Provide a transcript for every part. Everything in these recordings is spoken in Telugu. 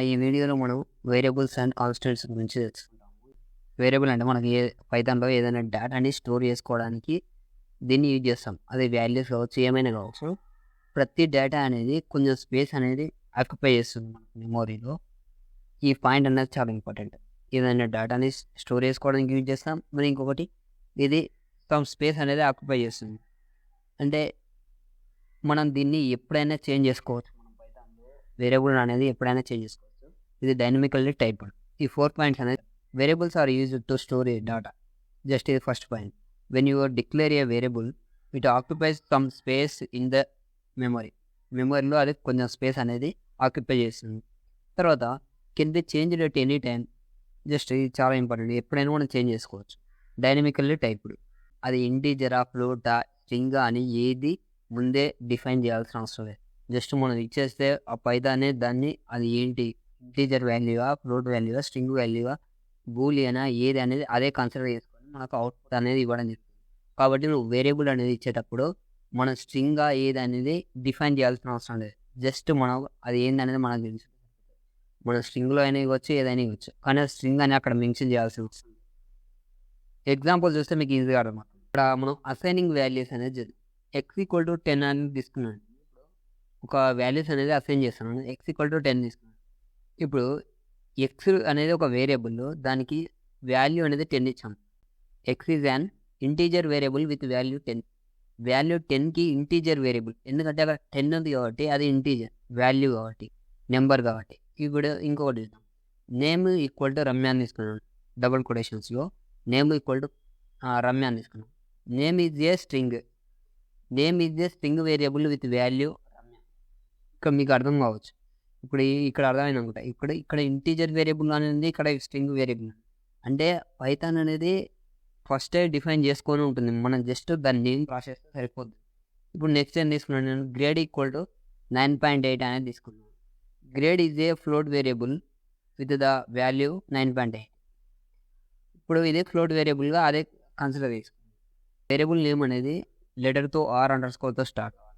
ఈ వీడియోలో మనం వేరియబుల్స్ అండ్ కాన్స్టెంట్స్ గురించి తెలుసుకుందాము. వేరియబుల్ అంటే మనకి పైథాన్‌లో ఏదైనా డేటాని స్టోర్ చేసుకోవడానికి దీన్ని యూజ్ చేస్తాం. అది వాల్యూస్ కావచ్చు, ఏమైనా కావచ్చు. ప్రతి డేటా అనేది కొంచెం స్పేస్ అనేది ఆక్యుపై చేస్తుంది మన మెమోరీలో. ఈ పాయింట్ అనేది చాలా ఇంపార్టెంట్. ఏదైనా డేటాని స్టోర్ చేసుకోవడానికి యూజ్ చేస్తాం. మరి ఇంకొకటి ఇది సమ్ స్పేస్ అనేది ఆక్యుపై చేస్తుంది. అంటే మనం దీన్ని ఎప్పుడైనా చేంజ్ చేసుకోవచ్చు. మనం పైథాన్‌లో వేరియబుల్ అనేది ఎప్పుడైనా చేంజ్ చేసుకోవచ్చు. ఇది డైనమికల్లీ టైప్డ్. ఈ 4 పాయింట్స్ అనేది variables are used to store a data. Just ఇది first point. When you declare a variable it occupies some space in the memory. మెమరీలో అది కొంచెం స్పేస్ అనేది ఆక్యుపై చేస్తుంది. తర్వాత can be changed at any time. Just ఇది చాలా ఇంపార్టెంట్. ఎప్పుడైనా మనం చేంజ్ చేసుకోవచ్చు. Dynamically typed. అది ఇంటీజరా, ఫ్లోటా, స్ట్రింగా అని ఏది ముందే డిఫైన్ చేయాల్సిన అవసరం లేదు. జస్ట్ మనం ఇచ్చేస్తే ఆ పైథానే దాన్ని అది ఏంటి ఇంటీజర్ వాల్యూవా, ఫ్లోట్ వాల్యూవా, స్ట్రింగ్ వాల్యూవా, బూలియనా ఏది అనేది అదే కన్సిడర్ చేసుకొని మనకు అవుట్పుట్ అనేది ఇవ్వడం జరుగుతుంది. కాబట్టి నువ్వు వేరియబుల్ అనేది ఇచ్చేటప్పుడు మనం స్ట్రింగా ఏది అనేది డిఫైన్ చేయాల్సిన అవసరం లేదు. జస్ట్ మనం అది ఏందనేది మనకు తెలుసు. మనం స్ట్రింగ్లో అయినా ఇవ్వచ్చు, ఏదైనా ఇవ్వచ్చు. కానీ స్ట్రింగ్ అని అక్కడ మెన్షన్ చేయాల్సి వస్తుంది. ఎగ్జాంపుల్ చూస్తే మీకు ఈజీగా అర్థమవుతుంది. ఇక్కడ మనం అసైనింగ్ వాల్యూస్ అనేది x=10 అనేది తీసుకున్నాను. ఒక వాల్యూస్ అనేది అసైన్ చేస్తున్నాను. x=10 తీసుకున్నాను. ఇప్పుడు x అనేది ఒక వేరియబుల్, దానికి వాల్యూ అనేది 10 ఇచ్చాము. x is an integer variable with value 10. Value 10కి ఇంటీజర్ వేరియబుల్, ఎందుకంటే అక్కడ 10 ఉంది కాబట్టి అది ఇంటీజర్ వాల్యూ కాబట్టి, నెంబర్ కాబట్టి. ఇప్పుడు ఇంకొకటి చూద్దాం. నేమ్ ఈక్వల్ టు రమ్య అని తీసుకున్నాను. డబుల్ కొటేషన్స్లో నేమ్ ఈక్వల్ టు రమ్య అని తీసుకున్నాను. Name is a string. Name is a string variable with value Ramya. ఇక్కడ మీకు అర్థం కావచ్చు. ఇప్పుడు ఇక్కడ అర్థమైంది అనుకుంటా. ఇక్కడ ఇంటీజర్ వేరియబుల్ అని ఉంది, ఇక్కడ స్ట్రింగ్ వేరియబుల్. అంటే పైథాన్ అనేది ఫస్టే డిఫైన్ చేసుకొని ఉంటుంది. మనం జస్ట్ దాన్ని నేమ్ రాసేస్తే సరిపోద్ది. ఇప్పుడు నెక్స్ట్ ఏం తీసుకున్నాను నేను, గ్రేడ్ ఈక్వల్ టు 9.8 అనేది తీసుకున్నాను. Grade is a float variable with the value 9.8. ఇప్పుడు ఇదే ఫ్లోట్ వేరియబుల్గా అదే కన్సిడర్ చేసుకున్నాను. వేరియబుల్ నేమ్ అనేది లెటర్తో R_తో స్టార్ట్ అవ్వాలి.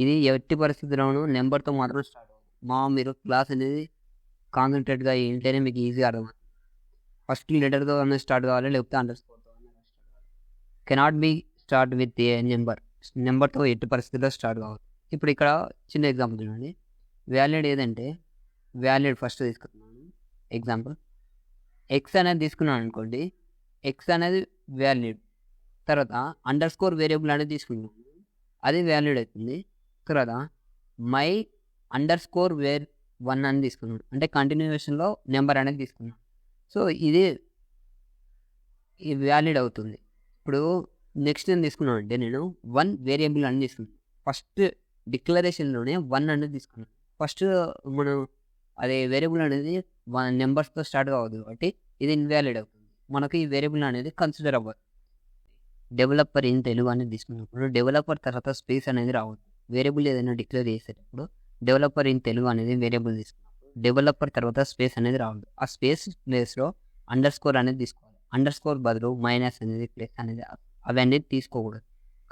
ఇది ఎట్టి పరిస్థితిలోనూ నెంబర్తో మాత్రం స్టార్ట్ అవ్వాలి. మీరు క్లాస్ అనేది కాన్సన్ట్రేట్గా ఏంటనే మీకు ఈజీగా అర్థమవుతుంది. ఫస్ట్ లెటర్తో అనేది స్టార్ట్ కావాలి, లేకపోతే అండర్స్కోర్తో అనేది స్టార్ట్ కావాలి. Cannot be start with a నెంబర్తో ఎట్టి పరిస్థితిలో స్టార్ట్ కావాలి. ఇప్పుడు ఇక్కడ చిన్న ఎగ్జాంపుల్ చూడండి. వ్యాలిడ్ ఏదంటే వ్యాలిడ్ ఫస్ట్ తీసుకుంటున్నాను. ఎగ్జాంపుల్ ఎక్స్ అనేది తీసుకున్నాను అనుకోండి. ఎక్స్ అనేది వ్యాలిడ్. తర్వాత అండర్స్కోర్ వేరియబుల్ అనేది తీసుకున్నాను, అది వ్యాలిడ్ అవుతుంది. తర్వాత మై అండర్స్కోర్ వేర్ 1 అని తీసుకున్నాను, అంటే కంటిన్యూషన్లో నెంబర్ అనేది తీసుకున్నాను. సో ఇది వ్యాలిడ్ అవుతుంది. ఇప్పుడు నెక్స్ట్ ఏం తీసుకున్నాను అంటే నేను 1 వేరియబుల్ అని తీసుకున్నాను. ఫస్ట్ డిక్లరేషన్లోనే 1 అనేది తీసుకున్నాను. ఫస్ట్ మనం అదే వేరియబుల్ అనేది నెంబర్స్తో స్టార్ట్ కావద్దు కాబట్టి ఇది ఇన్వాలిడ్ అవుతుంది. మనకు ఈ వేరియబుల్ అనేది కన్సిడర్ అవ్వదు. డెవలపర్ ఇన్ తెలుగు అనేది తీసుకున్నప్పుడు డెవలపర్ తర్వాత స్పేస్ అనేది రావద్దు. వేరియబుల్ ఏదైనా డిక్లేర్ చేసేటప్పుడు డెవలపర్ ఇన్ తెలుగు అనేది వేరియబుల్ తీసుకున్నప్పుడు డెవలపర్ తర్వాత స్పేస్ అనేది రావద్దు. ఆ స్పేస్ ప్లేస్లో అండర్స్కోర్ అనేది తీసుకోవాలి. అండర్స్కోర్ బదులు మైనస్ అనేది ప్లేస్ అనేది అవన్నీ తీసుకోకూడదు.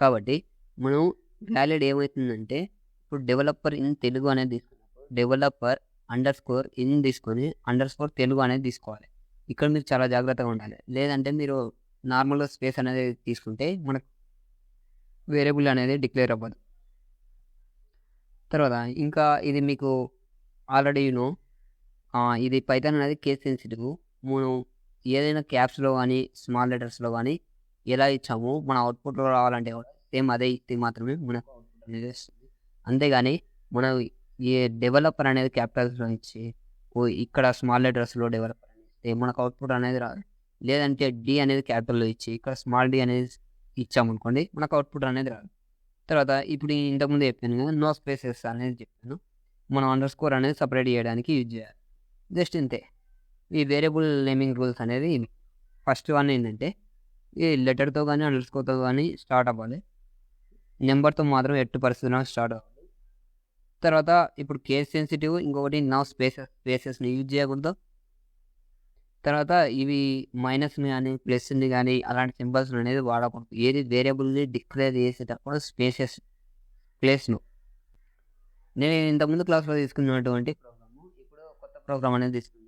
కాబట్టి మనం వ్యాలిడ్ ఏమవుతుందంటే ఇప్పుడు డెవలపర్ ఇన్ తెలుగు అనేది తీసుకున్నప్పుడు డెవలపర్ అండర్స్కోర్ ఇన్ తీసుకొని అండర్స్కోర్ తెలుగు అనేది తీసుకోవాలి. ఇక్కడ మీరు చాలా జాగ్రత్తగా ఉండాలి. లేదంటే మీరు నార్మల్గా స్పేస్ అనేది తీసుకుంటే మనకు వేరియబుల్ అనేది డిక్లేర్ అవ్వదు. తర్వాత ఇంకా ఇది మీకు ఆల్రెడీ ఇది పైథాన్ అనేది కేస్ సెన్సిటివ్. మనం ఏదైనా క్యాప్స్లో కానీ స్మాల్ లెటర్స్లో కానీ ఎలా ఇచ్చామో మన అవుట్పుట్లో రావాలంటే కూడా సేమ్ అదే ఇస్తే మాత్రమే మనకు అవుట్పుట్ అనేది వస్తుంది. అంతేగాని మనం ఈ డెవలపర్ అనేది క్యాపిటల్స్లో ఇచ్చి ఇక్కడ స్మాల్ లెటర్స్లో డెవలపర్ అని ఇస్తే మనకు అవుట్పుట్ అనేది రాదు. లేదంటే డి అనేది క్యాపిటల్లో ఇచ్చి ఇక్కడ స్మాల్ డి అనేది ఇచ్చామనుకోండి, మనకు అవుట్పుట్ అనేది రాదు. తర్వాత ఇప్పుడు ఇంతకుముందు చెప్పాను కదా, నో స్పేసెస్ అనేది చెప్పాను. మనం అండర్స్కోర్ అనేది సపరేట్ చేయడానికి యూజ్ చేయాలి. జస్ట్ ఇంతే. ఈ వేరియబుల్ నేమింగ్ రూల్స్ అనేది ఫస్ట్ వన్ ఏంటంటే ఈ లెటర్తో కానీ అండర్స్కోర్తో కానీ స్టార్ట్ అవ్వాలి. నెంబర్తో మాత్రం ఎట్టి పరిస్థితుల్లో స్టార్ట్ అవ్వాలి. తర్వాత ఇప్పుడు కేస్ సెన్సిటివ్, ఇంకొకటి నో స్పేసెస్ని యూజ్ చేయకూడదు. తర్వాత ఇవి మైనస్ని కానీ ప్లస్ని కానీ అలాంటి సింబల్స్ అనేది వాడకూడదు. ఏది వేరియబుల్ని డిక్లేర్ చేసేటప్పుడు ప్లేస్ను. నేను ఇంతకుముందు క్లాస్లో తీసుకున్నటువంటి ప్రోగ్రాము ఇప్పుడు ప్రోగ్రామ్ అనేది తీసుకోండి.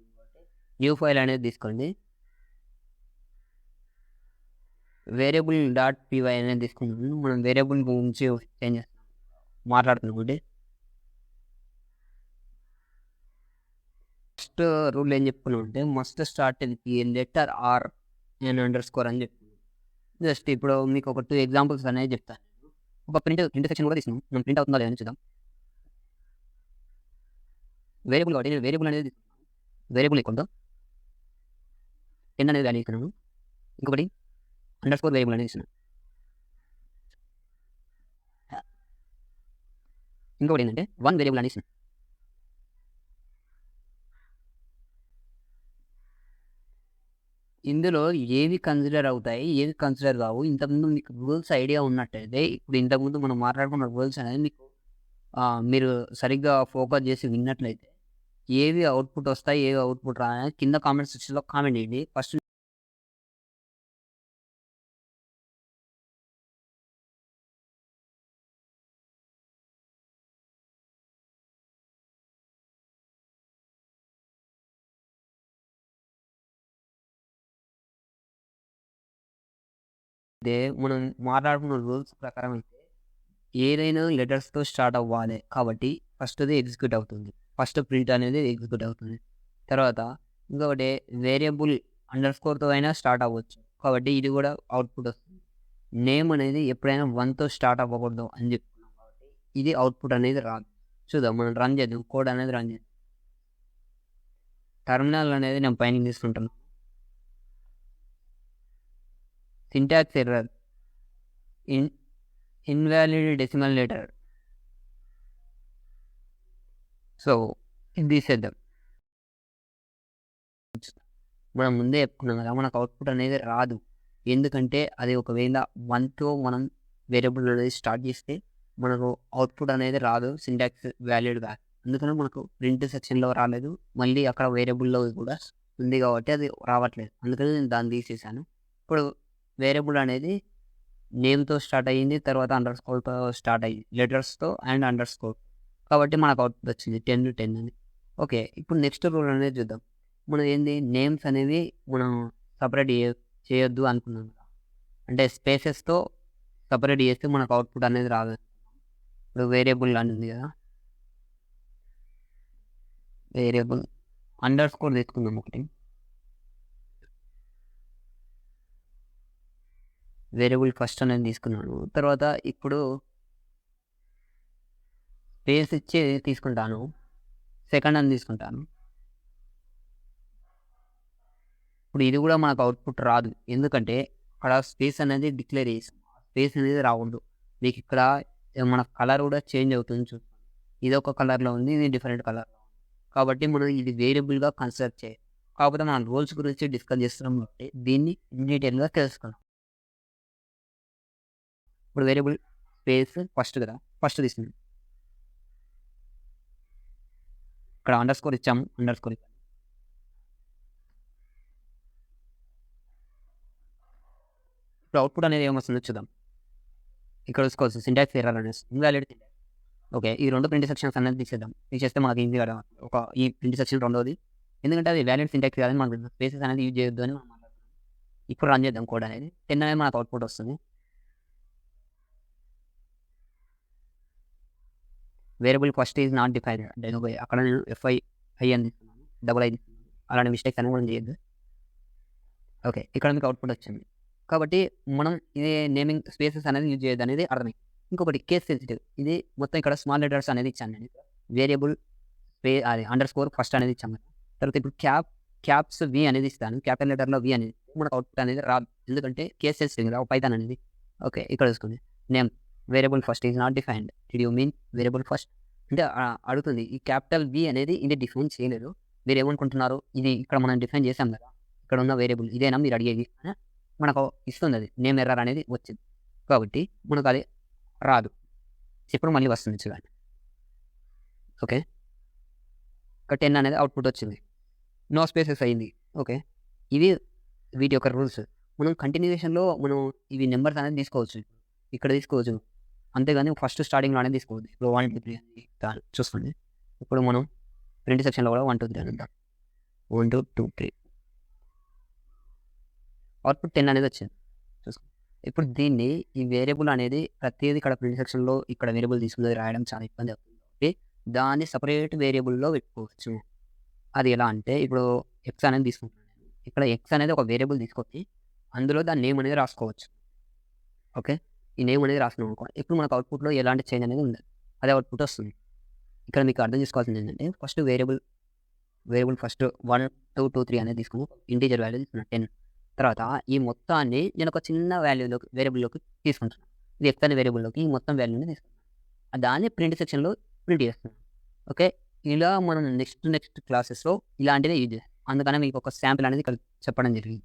న్యూ ఫైల్ అనేది తీసుకోండి. వేరియబుల్ డాట్ పీవై అనేది తీసుకున్నాము. మనం వేరియబుల్ గురించి చేంజ్ చేస్తాం మాట్లాడుతున్నాం. ఫస్ట్ రూల్ ఏం చెప్పుకున్నాం అంటే must start letter or underscore అని చెప్పుకున్నాం. జస్ట్ ఇప్పుడు మీకు ఒక 2 ఎగ్జాంపుల్స్ అనేది చెప్తాను. ఒక ప్రింట్ సెక్షన్ కూడా తీసుకున్నాం. మనం ప్రింట్ అవుతుందా లేదని చూద్దాం. వేరియబుల్ కాబట్టి నేను వేరియబుల్ అనేది తీసుకున్నాను. వేరియబుల్ ఎక్కువ 10 అనేది వాల్యూ ఇస్తున్నాను. ఇంకొకటి అండర్స్కోర్ వేరియబుల్ అనేది ఇస్తున్నాను. ఇంకొకటి ఏంటంటే 1 వేరియబుల్ అనేది ఇస్తున్నాను. ఇందులో ఏవి కన్సిడర్ అవుతాయి, ఏవి కన్సిడర్ కావు. ఇంతకుముందు మీకు రూల్స్ ఐడియా ఉన్నట్టయితే ఇప్పుడు ఇంతకుముందు మనం మాట్లాడుకున్న రూల్స్ అనేది మీకు మీరు సరిగ్గా ఫోకస్ చేసి విన్నట్లయితే ఏవి అవుట్పుట్ వస్తాయి, ఏవి అవుట్పుట్ రాని కింద కామెంట్ సెక్షన్లో కామెంట్ చేయండి. ఫస్ట్ మనం మాట్లాడుకున్న రూల్స్ ప్రకారం అయితే ఏదైనా లెటర్స్తో స్టార్ట్ అవ్వాలి కాబట్టి ఫస్ట్ది ఎగ్జిక్యూట్ అవుతుంది. ఫస్ట్ ప్రింట్ అనేది ఎగ్జిక్యూట్ అవుతుంది. తర్వాత ఇంకొకటి వేరియబుల్ అండర్స్కోర్తో అయినా స్టార్ట్ అవ్వచ్చు కాబట్టి ఇది కూడా అవుట్పుట్ వస్తుంది. నేమ్ అనేది ఎప్పుడైనా 1తో స్టార్ట్ అవ్వకూడదు అని చెప్తున్నాం కాబట్టి ఇది అవుట్పుట్ అనేది రాదు. చూద్దాం, మనం రన్ చేద్దాం. కోడ్ అనేది రన్ చేద్దాం. టర్మినల్ అనేది నేను పైన తీసుకుంటున్నాను. Syntax error, invalid decimal letter. So ఇది తీసేద్దాం. మనం ముందే చెప్పుకున్నాం కదా, మనకు అవుట్పుట్ అనేది రాదు. ఎందుకంటే అది ఒకవేళ 1తో మనం వేరియబుల్ అనేది స్టార్ట్ చేస్తే మనకు అవుట్పుట్ అనేది రాదు, సింటాక్స్ వ్యాలిడ్ కాదు. అందుకని మనకు ప్రింట్ సెక్షన్లో రాలేదు, మళ్ళీ అక్కడ వేరియబుల్లో కూడా ఉంది కాబట్టి అది రావట్లేదు. అందుకని నేను దాన్ని తీసేసాను. ఇప్పుడు వేరియబుల్ అనేది నేమ్తో స్టార్ట్ అయ్యింది, తర్వాత అండర్స్కోర్తో స్టార్ట్ అయ్యింది, లెటర్స్తో అండ్ అండర్స్కోర్ కాబట్టి మనకు అవుట్పుట్ వచ్చింది 10 to 10 అని. ఓకే, ఇప్పుడు నెక్స్ట్ రూల్ అనేది చూద్దాం. మనం ఏంది నేమ్స్ అనేవి మనం సపరేట్ చేయొద్దు అనుకున్నాం కదా, అంటే స్పేసెస్తో సపరేట్ చేస్తే మనకు అవుట్పుట్ అనేది రాదు. ఇప్పుడు వేరియబుల్ అని ఉంది కదా, వేరియబుల్ అండర్స్కోర్ తీసుకుందాం. ఒకటి వేరియబుల్ ఫస్ట్ అనేది తీసుకున్నాను. తర్వాత ఇప్పుడు స్పేస్ ఇచ్చి తీసుకుంటాను, సెకండ్ అని తీసుకుంటాను. ఇప్పుడు ఇది కూడా మనకు అవుట్పుట్ రాదు, ఎందుకంటే అక్కడ స్పేస్ అనేది డిక్లేర్ చేసాం. స్పేస్ అనేది రావద్దు. మీకు ఇక్కడ మన కలర్ కూడా చేంజ్ అవుతుంది. చూడండి, ఇది ఒక కలర్లో ఉంది, ఇది డిఫరెంట్ కలర్లో ఉంది కాబట్టి మనం ఇది వేరియబుల్గా కన్సిడర్ చేయాలి. కాకపోతే మనం రూల్స్ గురించి డిస్కస్ చేస్తున్నాం కాబట్టి దీన్ని డీటెయిల్గా తెలుసుకున్నాం. ఇప్పుడు వేరియబుల్ స్పేస్ ఫస్ట్ కదా, ఫస్ట్ తీసుకుందాం. ఇక్కడ అండర్స్కోర్ ఇచ్చాము, అండర్స్కోర్ ఇచ్చాము. ఇప్పుడు అవుట్పుట్ అనేది ఏమొస్తుందో చూద్దాం. ఇక్కడ చూసుకోవచ్చు సింటాక్స్ ఎర్రర్ అనేసి ఇన్వాలిడ్ సింటాక్స్. ఓకే, ఈ 2 ప్రింట్ సెక్షన్స్ అనేది తీసేద్దాం. తీసేస్తే మనకి ఈజీగా ఒక ఈ ప్రింట్ సెక్షన్ రెండోది, ఎందుకంటే అది వ్యాలిడ్ సింటాక్స్ కాదని మనకు స్పేసెస్ అనేది యూజ్ చేయొద్దు అని మనం మాట్లాడుతున్నాం. ఇప్పుడు రన్ చేద్దాం కోడ్ అనేది. 10 అనేది మనకు అవుట్పుట్ వస్తుంది. Variable first is not defined అంటే అక్కడ నేను FI అని తీసుకున్నాను, డబుల్ I తీసుకున్నాను. అలాంటి మిస్టేక్స్ అనేది మనం చేయొద్దు. ఓకే, ఇక్కడ మీకు అవుట్పుట్ వచ్చింది కాబట్టి మనం ఇదే నేమింగ్ స్పేసెస్ అనేది యూజ్ చేయొద్దు అనేది అర్థమైంది. ఇంకొకటి కేస్ సెన్సిటివ్, ఇది మొత్తం ఇక్కడ స్మాల్ లెటర్స్ అనేది ఇచ్చాను నేను. వేరియబుల్ అది అండర్స్కోర్ ఫస్ట్ అనేది ఇచ్చాము. తర్వాత ఇప్పుడు క్యాప్స్ V అనేది ఇస్తాను, క్యాపిటల్ లెటర్లో V అనేది మనకు అవుట్పుట్ అనేది రాదు, ఎందుకంటే కేస్ సెన్సిటివ్ కదా పైథాన్ అనేది. ఓకే, ఇక్కడ చూసుకోండి. Name variable first is not defined, did you mean variable first అంటే అడుగుతుంది. ఈ క్యాపిటల్ V అనేది ఇది డిఫైన్ చేయలేదు, మీరు ఏమనుకుంటున్నారు, ఇది ఇక్కడ మనం డిఫైన్ చేసాం కదా, ఇక్కడ ఉన్న వేరియబుల్ ఇదేనా మీరు అడిగేది, మనకు ఇస్తుంది. అది నేమ్ ఎర్రర్ అనేది వచ్చింది కాబట్టి మనకు అది రాదు. ఇప్పుడు మళ్ళీ వస్తుంది చూడండి. ఓకే, ఇక్కడ 10 అనేది అవుట్పుట్ వచ్చింది, నో స్పేసెస్ అయింది. ఓకే, ఇవి వీటి యొక్క రూల్స్. మనం కంటిన్యూషన్లో మనం ఇవి నెంబర్స్ అనేది తీసుకోవచ్చు, ఇక్కడ తీసుకోవచ్చు, అంతేగాని ఫస్ట్ స్టార్టింగ్లో అనేది తీసుకోవద్దు. ఇప్పుడు 1 2 3 అని చూసుకోండి. ఇప్పుడు మనం ప్రింట్ సెక్షన్లో కూడా 1 2 3 అని ఉంటాం. 1 2 2 3 అవుట్‌పుట్ 10 అనేది వచ్చింది. చూసుకో. ఇప్పుడు దీన్ని ఈ వేరియబుల్ అనేది ప్రతీది ఇక్కడ ప్రింట్ సెక్షన్‌లో ఇక్కడ వేరియబుల్ తీసుకున్నది రాయడం చాలా ఇబ్బంది అవుతుంది కాబట్టి దాన్ని సెపరేట్ వేరియబుల్‌లో పెట్టుకోవచ్చు. అది ఎలా అంటే ఇప్పుడు ఎక్స్ అనేది తీసుకుంటున్నాను. ఇక్కడ ఎక్స్ అనేది ఒక వేరియబుల్ తీసుకొని అందులో దాని నేమ్ అనేది రాసుకోవచ్చు. ఓకే. ఈ నేమ్ అనేది రాసుకున్నాం అనుకో. ఇప్పుడు మనకు అవుట్‌పుట్‌లో ఎలాంటి చేంజ్ అనేది ఉండదు. అదే అవుట్‌పుట్ వస్తుంది. ఇక్కడ మీకు అర్థం చేసుకోవాల్సింది ఏంటంటే ఫస్ట్ వేరియబుల్ ఫస్ట్ 1 2 2 3 అనేది తీసుకొని ఇంటిజర్ వాల్యూ తీసుకున్నాను 10. తర్వాత ఈ మొత్తాన్ని నేను ఒక చిన్న వేరియబుల్‌లోకి తీసుకుంటున్నాను. ఇది ఎక్స్ అనే వేరియబుల్‌లోకి ఈ మొత్తం వాల్యూని తీసుకుంటున్నాను. దాన్ని ప్రింట్ సెక్షన్‌లో ప్రింట్ చేస్తున్నాను. ఓకే. ఇలా మనం నెక్స్ట్ క్లాసెస్‌లో ఇలాంటివే యూజ్ చేస్తాం. అందుకనే మీకు ఒక శాంపిల్ అనేది ఇక్కడ చెప్పడం జరిగింది.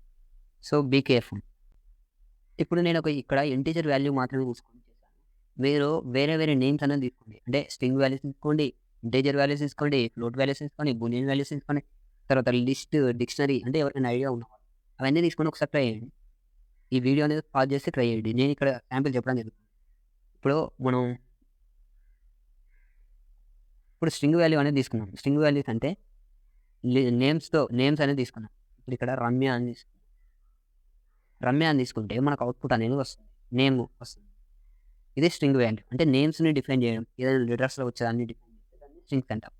So, be careful. ఇప్పుడు నేను ఇక్కడ ఇంటిజర్ వాల్యూ మాత్రమే తీసుకొని చేశాను. మీరు వేరే నేమ్స్ అనేది తీసుకోండి. అంటే స్ట్రింగ్ వాల్యూస్ తీసుకోండి, ఇంటిజర్ వాల్యూస్ తీసుకోండి, ఫ్లోట్ వాల్యూస్ తీసుకోండి, బూలియన్ వాల్యూస్ తీసుకోండి. తర్వాత లిస్ట్, డిక్షనరీ అంటే ఎవరికైనా ఐడియా ఉన్నవాళ్ళు అవన్నీ తీసుకొని ఒకసారి ట్రై చేయండి. ఈ వీడియో అనేది పాజ్ చేసి ట్రై చేయండి. నేను ఇక్కడ శాంపిల్ చెప్పడం జరుగుతుంది. ఇప్పుడు మనం స్ట్రింగ్ వాల్యూ అనేది తీసుకున్నాం. స్ట్రింగ్ వాల్యూస్ అంటే నేమ్స్ అనేది తీసుకున్నాం. ఇప్పుడు ఇక్కడ రమ్య అని తీసుకుంటే మనకు అవుట్‌పుట్ అనేది వస్తుంది. నేమ్ వస్తుంది. ఇది స్ట్రింగ్ వాల్యూ. అంటే నేమ్స్‌ని డిఫైన్ చేయడం. ఏదైనా లెటర్స్‌లో వచ్చేదాన్ని డిఫైన్ చేస్తే దాన్ని స్ట్రింగ్స్ అంటాం.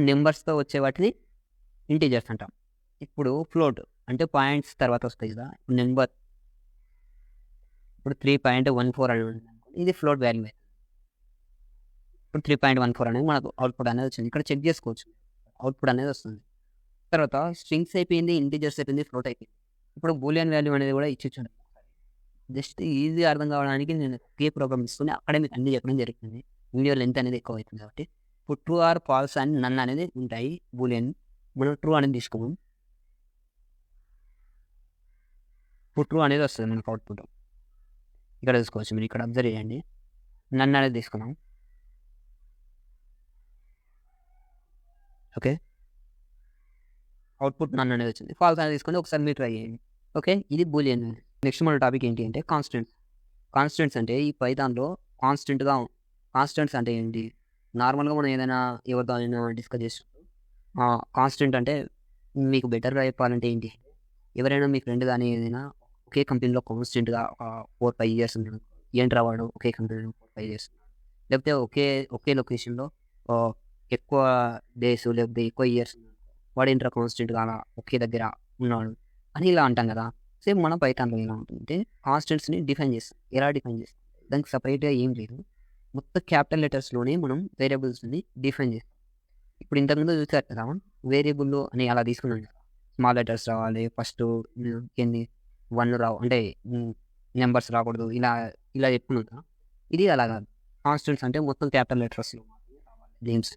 నెంబర్స్‌తో వచ్చే వాటిని ఇంటిజర్స్ అంటాం. ఇప్పుడు ఫ్లోట్ అంటే పాయింట్స్ తర్వాత వస్తాయి కదా! నెంబర్ ఇప్పుడు 3.14 అని ఉంది. ఇది ఫ్లోట్ వాల్యూ అవుతుంది. ఇప్పుడు 3.14 అనేది మనకు అవుట్‌పుట్ అనేది వచ్చింది. ఇక్కడ చెక్ చేసుకోవచ్చు. అవుట్‌పుట్ అనేది వస్తుంది. తర్వాత స్ట్రింగ్స్ అయిపోయింది, ఇంటిజర్స్ అయిపోయింది, ఫ్లోట్ అయిపోయింది. ఇప్పుడు బూలియన్ వాల్యూ అనేది కూడా ఇచ్చిచ్చాను. జస్ట్ ఈజీగా అర్థం కావడానికి నేను ఒకే ప్రోగ్రామ్ ఇస్తూనే అక్కడే మీకు అన్నీ చెప్పడం జరుగుతుంది. వీడియో లెంత్ అనేది ఎక్కువ అవుతుంది కాబట్టి. ఇప్పుడు ట్రూ ఆర్ ఫాల్స్ అని నన్ అనేది ఉంటాయి బూలియన్. మనం ట్రూ అనేది తీసుకోము. ఇప్పుడు ట్రూ అనేది వస్తుంది మనకు అవుట్‌పుట్. ఇక్కడ తీసుకోవచ్చు. మీరు ఇక్కడ అబ్జర్వ్ చేయండి. నన్ అనేది తీసుకున్నాం. ఓకే. అవుట్‌పుట్ నన్ అనేది వచ్చింది. ఫాల్స్ అనేది తీసుకొని ఒకసారి మీరు ట్రై చేయండి. ఓకే. ఇది బూలియన్ వాల్యూ. నెక్స్ట్ మన టాపిక్ ఏంటి అంటే కాన్స్టెంట్స్. కాన్స్టెంట్స్ అంటే ఈ పైథాన్‌లో కాన్స్టెంట్స్ అంటే ఏంటి? నార్మల్‌గా మనం ఏదైనా ఎవరితో అయినా డిస్కస్ చేసినప్పుడు కాన్స్టెంట్ అంటే మీకు బెటర్‌గా చెప్పాలంటే ఏంటి? ఎవరైనా మీ ఫ్రెండ్ గాని ఏదైనా ఒకే కంపెనీలో కాన్స్టెంట్‌గా ఒక 4, 5 ఇయర్స్ ఉన్నాడు. ఏంట్రా వాడు ఒకే కంపెనీలో 4, 5 ఇయర్స్ ఉన్నాడు. లేకపోతే ఒకే లొకేషన్‌లో ఎక్కువ డేస్ లేకపోతే ఎక్కువ ఇయర్స్ ఉన్నాడు. వాడేంట్రా కాన్స్టెంట్‌గా అలా ఒకే దగ్గర ఉన్నాడు అని ఇలా అంటాం కదా! సేమ్ మన పైథాన్‌లో ఎలా ఉంటుందంటే కాన్స్టెంట్స్‌ని డిఫైన్ చేస్తాం. ఎలా డిఫైన్ చేస్తాం? దానికి సెపరేట్‌గా ఏం లేదు. మొత్తం క్యాపిటల్ లెటర్స్‌లోనే మనం వేరియబుల్స్‌ని డిఫైన్ చేస్తాం. ఇప్పుడు ఇంతకుముందు చూసారు కదా! వేరియబుల్‌లో అని అలా తీసుకున్నాం కదా! స్మాల్ లెటర్స్ రావాలి. ఫస్ట్ ఏంది 1 అంటే నంబర్స్ రాకూడదు. ఇలా చెప్పుకున్నాం కదా! ఇది అలా కాదు. కాన్స్టెంట్స్ అంటే మొత్తం క్యాపిటల్ లెటర్స్‌లో మాత్రమే రావాలి నేమ్స్.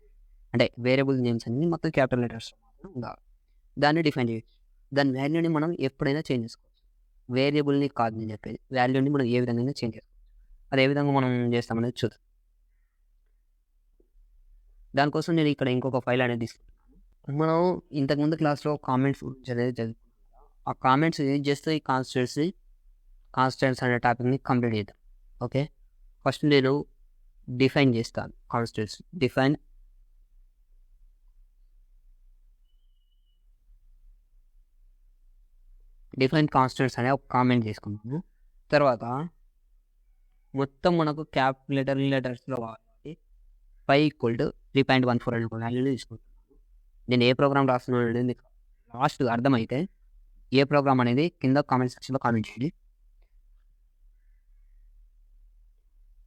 అంటే వేరియబుల్ నేమ్స్ అన్నీ మొత్తం క్యాపిటల్ లెటర్స్‌లో మాత్రం ఉండాలి. దాన్ని డిఫైన్ చేయొచ్చు. దాని వాల్యూని మనం ఎప్పుడైనా చేంజ్ చేసుకోవచ్చు. వేరియబుల్‌ని కాదు నేను చెప్పేది. వాల్యూని మనం ఏ విధంగానైనా చేంజ్ చేసుకోవచ్చు. అది ఏ విధంగా మనం చేస్తామనేది చూద్దాం. దానికోసం నేను ఇక్కడ ఇంకొక ఫైల్ అనేది తీసుకుంటున్నాను. మనం ఇంతకుముందు క్లాస్‌లో కామెంట్స్ గురించి అనేది చదువుకున్నాం. ఆ కామెంట్స్ యూజ్ చేస్తూ ఈ కాన్స్టెంట్స్ అనే టాపిక్‌ని కంప్లీట్ చేద్దాం. ఓకే. ఫస్ట్ నేను డిఫైన్ చేస్తాను కాన్స్టెంట్స్. డిఫైన్ కాన్స్టెంట్స్ అనే ఒక కామెంట్ చేసుకున్నాము. తర్వాత మొత్తం మనకు క్యాపిటల్ లెటర్స్‌లో కాబట్టి 5 = 3.14 అనే ఒక వాల్యూని తీసుకుంటున్నాను. నేను ఏ ప్రోగ్రామ్ రాస్తున్నాను అనేది మీకు లాస్ట్ అర్థమైతే ఏ ప్రోగ్రామ్ అనేది కింద కామెంట్ సెక్షన్‌లో కామెంట్ చేయండి.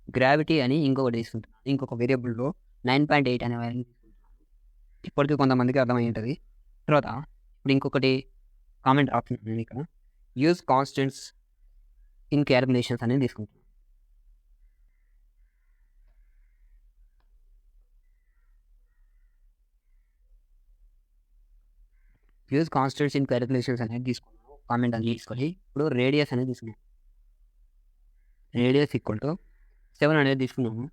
గ్రావిటీ అని ఇంకొకటి తీసుకుంటున్నాను. ఇంకొక వేరియబుల్‌లో 9.8 అనే వాల్యూని తీసుకుంటున్నాను. ఇప్పటికి కొంతమందికి అర్థమై ఉంటది. తర్వాత ఇప్పుడు ఇంకొకటి కామెంట్ రాస్తున్నాను నేను ఇక్కడ. యూజ్ కాన్స్టెంట్స్ ఇన్ క్యాలిక్యులేషన్స్ అనేది తీసుకుంటున్నాను. యూజ్ కాన్స్టెంట్స్ ఇన్ క్యాలిక్యులేషన్స్ అనేది తీసుకున్నాను. కామెంట్ అనేది తీసుకొని ఇప్పుడు రేడియస్ అనేది తీసుకున్నాను. రేడియస్ = 7 అనేది తీసుకున్నాము.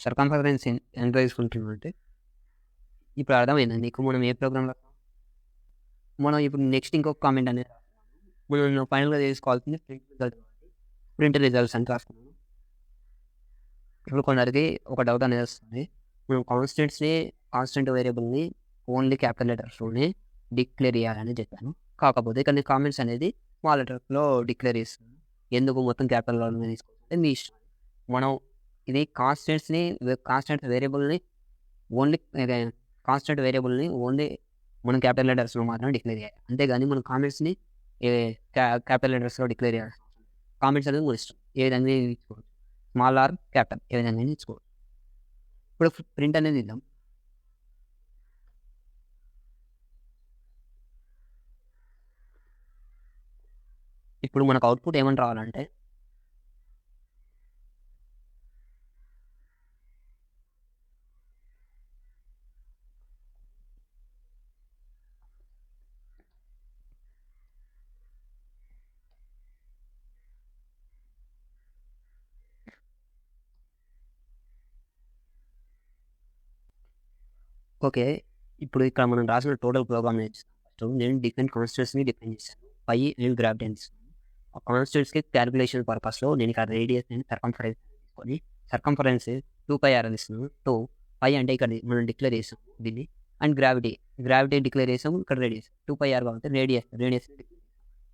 సర్కంఫరెన్స్ ఎంత తీసుకుంటున్నామంటే ఇప్పుడు అర్థమైందా నీకు మనం ఏ ప్రోగ్రామ్‌లో మనం ఇప్పుడు నెక్స్ట్ ఇంకొక కామెంట్ అనేది మనం ఫైనల్‌గా చేసుకోవాల్సింది ప్రింట్ రిజల్ట్స్ అని రాసుకున్నాను. ఇప్పుడు కొందరికి ఒక డౌట్ అనేది వస్తుంది. మనం కాన్స్టెంట్ వేరియబుల్‌ని ఓన్లీ క్యాపిటల్ లెటర్స్‌లోనే డిక్లేర్ చేయాలని చెప్పాను. కాకపోతే ఇక్కడ నేను కామెంట్స్ అనేది స్మాల్ లెటర్స్‌లో డిక్లేర్ చేస్తున్నాను. ఎందుకు మొత్తం క్యాపిటల్‌లోనే తీసుకోవాలంటే మీ ఇష్టం. మనం ఇది కాన్స్టెంట్ వేరియబుల్‌ని ఓన్లీ మనం క్యాపిటల్ లెటర్స్‌లో మాత్రమే డిక్లేర్ చేయాలి. అంతేగాని మనం కామెంట్స్‌ని క్యాపిటల్ లెటర్స్‌లో డిక్లేర్ చేయాలి. కామెంట్స్ అనేది మన ఇష్టం. ఏ విధంగా ఇచ్చుకోవచ్చు. స్మాల్ ఆర్ క్యాపిటల్ ఏ విధంగా ఇచ్చుకోవచ్చు. ఇప్పుడు ప్రింట్ అనేది ఇద్దాం. ఇప్పుడు మనకు అవుట్‌పుట్ ఏమని రావాలంటే ఓకే. ఇప్పుడు ఇక్కడ మనం రాసిన టోటల్ ప్రోగ్రామ్ ఫస్ట్ నేను డిఫరెంట్ కాన్స్టెంట్స్‌ని డిఫైన్ చేశాను. పై అండ్ గ్రావిటీ అని ఇస్తున్నాను. ఆ కాన్స్టెంట్స్‌కి క్యాలిక్యులేషన్ పర్పస్‌లో నేను ఇక్కడ రేడియస్ అండ్ సర్కంఫరెన్స్ తీసుకొని సర్కంఫరెన్స్ 2πr అని ఇస్తున్నాను. పై అంటే ఇక్కడ మనం డిక్లేర్ చేసాం దీన్ని. అండ్ గ్రావిటీ డిక్లేర్ చేసాము. ఇక్కడ రేడియస్ 2πr కాబట్టి రేడియస్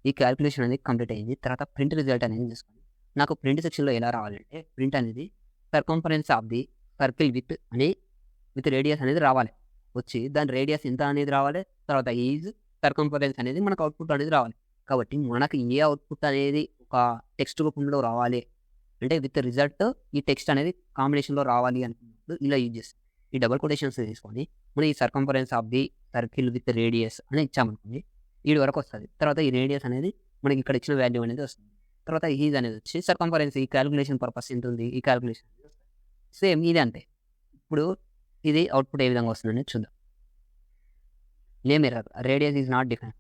ఈ క్యాలిక్యులేషన్ అనేది కంప్లీట్ అయింది. తర్వాత ప్రింట్ రిజల్ట్ అనేది తీసుకోండి. నాకు ప్రింట్ సెక్షన్‌లో ఎలా రావాలంటే ప్రింట్ అనేది circumference of the circle with radius అనేది రావాలి. వచ్చి దాని రేడియస్ ఎంత అనేది రావాలి. తర్వాత సర్కంఫరెన్స్ అనేది మనకు అవుట్‌పుట్ అనేది రావాలి. కాబట్టి మనకు ఏ అవుట్‌పుట్ అనేది ఒక టెక్స్ట్ రూపంలో రావాలి అంటే విత్ రిజల్ట్ ఈ టెక్స్ట్ అనేది కాంబినేషన్‌లో రావాలి అనుకున్నప్పుడు ఇలా యూజ్ చేస్తాం. ఈ డబుల్ కొటేషన్స్ తీసుకొని మనం ఈ circumference of the circle with radius అని ఇచ్చామనుకోండి. ఈడి వరకు వస్తది. తర్వాత ఈ రేడియస్ అనేది మనకి ఇక్కడ ఇచ్చిన వాల్యూ అనేది వస్తుంది. తర్వాత అనేది వచ్చి సర్కంఫరెన్స్ ఈ కాలిక్యులేషన్ పర్పస్ ఎంత ఉంది ఈ కాలిక్యులేషన్ సేమ్ ఇది అంతే. ఇప్పుడు ఇది అవుట్‌పుట్ ఏ విధంగా వస్తుందనేది చూద్దాం. Name error radius is not defined.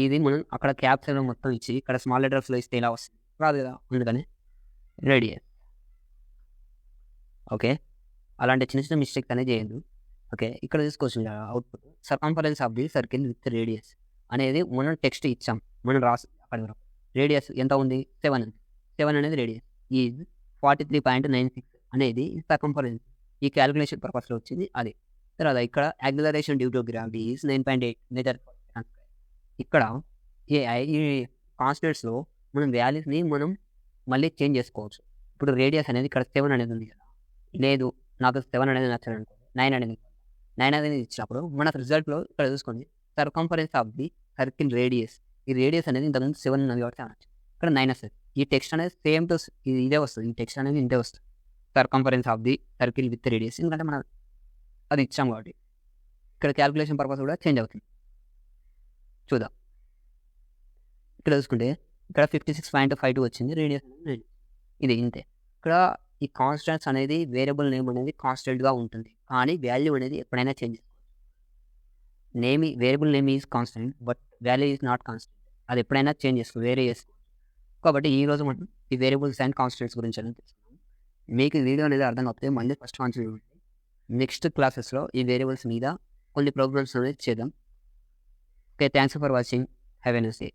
ఇది మనం అక్కడ క్యాప్స్‌లో మొత్తం ఇచ్చి ఇక్కడ స్మాల్ లెటర్స్‌లో ఇస్తే ఎలా వస్తుంది? రాదు కదా! అందుకని రేడియస్. ఓకే. అలాంటి చిన్న చిన్న మిస్టేక్స్ అనేది చేయొద్దు. ఓకే. ఇక్కడ తీసుకోవచ్చు output circumference of the circle with radius అనేది మనం టెక్స్ట్ ఇచ్చాం. మనం అక్కడి వరకు రేడియస్ ఎంత ఉంది? 7 ఉంది. 7 అనేది రేడియస్ ఈజ్ 43.96 అనేది సర్కంఫరెన్స్. ఈ క్యాలిక్యులేషన్ పర్పస్‌లో వచ్చింది అది. తర్వాత ఇక్కడ acceleration due to gravity is 9.8 metre per second square. ఇక్కడ ఈ కాన్స్టెంట్స్‌లో మనం వాల్యూస్‌ని మనం మళ్ళీ చేంజ్ చేసుకోవచ్చు. ఇప్పుడు రేడియస్ అనేది ఇక్కడ 7 అనేది ఉంది కదా! లేదు నాకు 7 అనేది నచ్చదనుకో 9 అనేది ఇచ్చినప్పుడు మనకు రిజల్ట్‌లో ఇక్కడ చూసుకోండి circumference of the circle radius. ఈ రేడియస్ అనేది ఇంతకుముందు 7 ఉన్నది కాబట్టి అనొచ్చు. ఇక్కడ 9 వస్తది. ఈ టెక్స్ట్ అనేది సేమ్ టు ఇదే వస్తది. ఈ టెక్స్ట్ అనేది ఇంతే వస్తది. Circumference of the circle with radius ఎందుకంటే మనం అది ఇచ్చాం కాబట్టి. ఇక్కడ క్యాలిక్యులేషన్ పర్పస్ కూడా చేంజ్ అవుతుంది. చూద్దాం. ఇక్కడ చూసుకుంటే ఇక్కడ 56.52 వచ్చింది. రేడియస్ అనేది ఇది ఇంతే. ఇక్కడ ఈ కాన్స్టెంట్స్ అనేది వేరియబుల్ నేమ్ అనేది కాన్స్టెంట్‌గా ఉంటుంది. కానీ వాల్యూ అనేది ఎప్పుడైనా change variable name is constant but value is not constant. అది ఎప్పుడైనా చేంజ్ వేరే చేసుకోవచ్చు. కాబట్టి ఈరోజు మనం ఈ వేరియబుల్స్ అండ్ కాన్స్టెంట్స్ గురించి అనేది తెలుసుకున్నాం. మీకు ఈ వీడియో అనేది అర్థం కాకపోతే మళ్ళీ ఫస్ట్ నుంచి చూడండి. నెక్స్ట్ క్లాసెస్‌లో ఈ వేరియబుల్స్ మీద కొన్ని ప్రోగ్రామ్స్ అనేది చేద్దాం. Okay. Thanks for watching. Have a nice day.